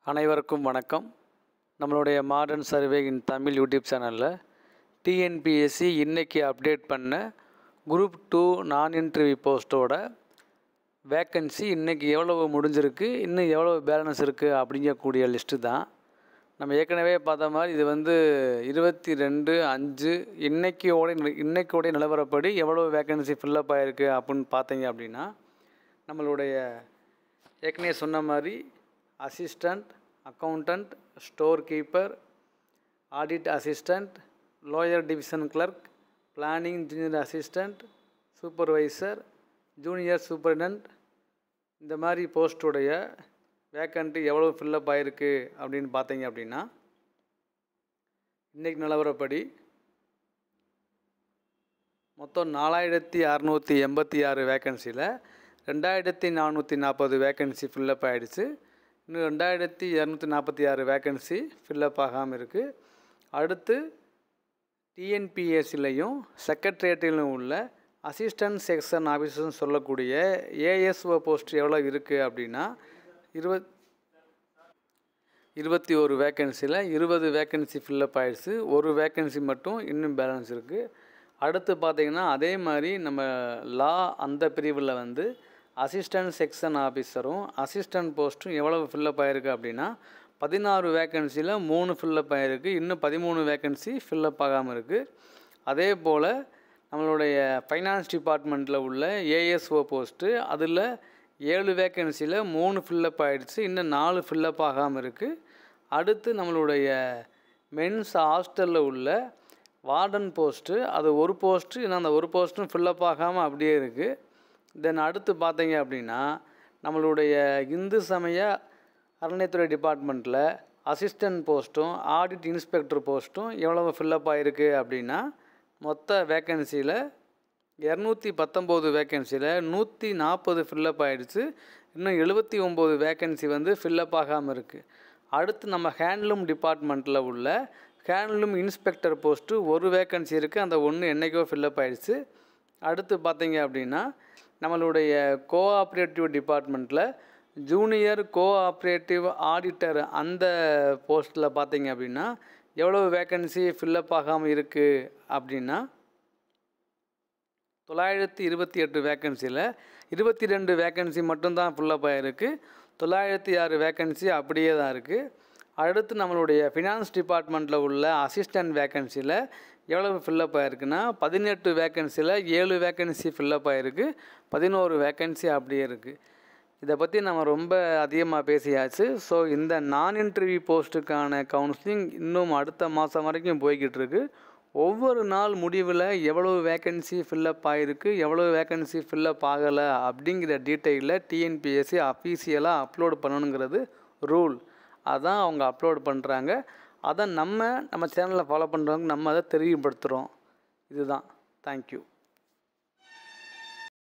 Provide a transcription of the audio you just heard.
அனைவருக்கும் வணக்கம். நம்மளுடைய மாடர்ன் சர்வே இன் தமிழ் யூடியூப் சேனலில் டிஎன்பிஎஸ்சி இன்றைக்கி அப்டேட் பண்ண குரூப் 2 நான் இன்டர்வியூ போஸ்ட்டோட வேக்கன்சி இன்றைக்கி எவ்வளவு முடிஞ்சிருக்கு, இன்னும் எவ்வளோ பேலன்ஸ் இருக்குது அப்படிங்கக்கூடிய லிஸ்ட்டு தான். நம்ம ஏற்கனவே பார்த்த மாதிரி இது 22/5 இன்னைக்கோடைய நிலவரப்படி எவ்வளோ வேக்கன்சி ஃபில்லப் ஆகிருக்கு அப்படின்னு பார்த்தீங்க அப்படின்னா, நம்மளுடைய ஏற்கனவே சொன்ன மாதிரி assistant, accountant, store keeper, audit assistant, lower division clerk, planning junior assistant, supervisor, junior superintendent, இந்த மாதிரி போஸ்ட்டுடைய வேக்கண்ட்டு எவ்வளோ ஃபில்லப் ஆகிருக்கு அப்படின்னு பார்த்தீங்க அப்படின்னா, இன்றைக்கி நிலவரப்படி மொத்தம் 4686 வேக்கன்சியில் 2440 வேக்கன்சி ஃபில்லப் ஆகிடுச்சு. இன்னும் 2246 வேக்கன்சி ஃபில்லப் ஆகாமல் இருக்குது. அடுத்து டிஎன்பிஎஸ்சிலையும் செக்ரட்டேரியட்டிலும் உள்ள அசிஸ்டன்ட் செக்ஷன் ஆஃபீஸர்னு சொல்லக்கூடிய ஏஎஸ்ஓ போஸ்ட் எவ்வளோ இருக்குது அப்படின்னா 21 வேக்கன்சியில் 20 வேக்கன்சி ஃபில்லப் ஆகிடுச்சு. ஒரு வேக்கன்சி மட்டும் இன்னும் பேலன்ஸ் இருக்குது. அடுத்து பார்த்திங்கன்னா அதே மாதிரி நம்ம லா அந்த பிரிவில் அசிஸ்டன்ட் செக்ஷன் ஆஃபீஸரும் அசிஸ்டன்ட் போஸ்ட்டும் எவ்வளவு ஃபில்லப் ஆகிருக்கு அப்படின்னா 16 வேக்கன்சியில் 3 ஃபில்லப் ஆகிருக்கு. இன்னும் 13 வேக்கன்சி ஃபில்லப் ஆகாமல் இருக்குது. அதே போல் நம்மளுடைய ஃபைனான்ஸ் டிபார்ட்மெண்ட்டில் உள்ள ஏஎஸ்ஓ போஸ்ட்டு அதில் 7 வேக்கன்சியில் 3 ஃபில்லப் ஆகிடுச்சு. இன்னும் 4 ஃபில்லப் ஆகாமல் இருக்குது. அடுத்து நம்மளுடைய மென்ஸ் ஹாஸ்டலில் உள்ள வார்டன் போஸ்ட்டு அது ஒரு போஸ்ட்டு, இன்னும் அந்த ஒரு போஸ்ட்டும் ஃபில்லப் ஆகாமல் அப்படியே இருக்குது. தென் அடுத்து பார்த்தீங்க அப்படின்னா நம்மளுடைய இந்து சமய அறநிலையத்துறை டிபார்ட்மெண்ட்டில் அசிஸ்டன்ட் போஸ்ட்டும் ஆடிட் இன்ஸ்பெக்டர் போஸ்ட்டும் எவ்வளவு ஃபில்லப் ஆகிருக்கு அப்படின்னா மொத்த வேக்கன்சியில் 219 வேக்கன்சியில் 140 ஃபில்லப் ஆகிடுச்சு. இன்னும் 79 வேக்கன்சி ஃபில்லப் ஆகாமல் இருக்குது. அடுத்து நம்ம ஹேண்ட்லூம் டிபார்ட்மெண்ட்டில் உள்ள ஹேண்ட்லூம் இன்ஸ்பெக்டர் போஸ்ட்டு ஒரு வேக்கன்சி இருக்குது. அந்த ஒன்று என்றைக்கோ ஃபில்லப் ஆகிடுச்சு. அடுத்து பார்த்தீங்க அப்படின்னா நம்மளுடைய கோஆப்ரேட்டிவ் டிபார்ட்மெண்ட்டில் ஜூனியர் கோஆப்ரேட்டிவ் ஆடிட்டர் அந்த போஸ்ட்டில் பார்த்தீங்க அப்படின்னா எவ்வளோ வேக்கன்சி ஃபில்லப் ஆகாமல் இருக்குது அப்படின்னா 928 வேக்கன்சியில் 22 வேக்கன்சி மட்டும்தான் ஃபில்லப் ஆகிருக்கு. 906 வேக்கன்சி அப்படியே தான் இருக்குது. அடுத்து நம்மளுடைய ஃபினான்ஸ் டிபார்ட்மெண்ட்டில் உள்ள அசிஸ்டன்ட் வேக்கன்சியில் எவ்வளவு ஃபில்லப் ஆகிருக்குன்னா 18 வேக்கன்சியில் 7 வேக்கன்சி ஃபில்லப் ஆகிருக்கு. 11 வேக்கன்சி அப்படியே இருக்குது. இதை பற்றி நம்ம ரொம்ப அதிகமாக பேசியாச்சு. ஸோ இந்த நான் இன்டர்வியூ போஸ்ட்டுக்கான கவுன்சிலிங் இன்னும் அடுத்த மாதம் வரைக்கும் போய்கிட்டு இருக்கு. ஒவ்வொரு நாள் முடிவில் எவ்வளோ வேக்கன்சி ஃபில்லப் ஆகிருக்கு, எவ்வளோ வேக்கன்சி ஃபில்லப் ஆகலை அப்படிங்கிற டீட்டெயிலில் டிஎன்பிஎஸ்சி அஃபீஷியலாக அப்லோட் பண்ணணுங்கிறது ரூல். அதான் அவங்க அப்லோட் பண்ணுறாங்க. அதை நம்ம சேனலில் ஃபாலோ பண்ணுறவங்க நம்ம அதை தெரியப்படுத்துகிறோம். இதுதான். தேங்க்யூ.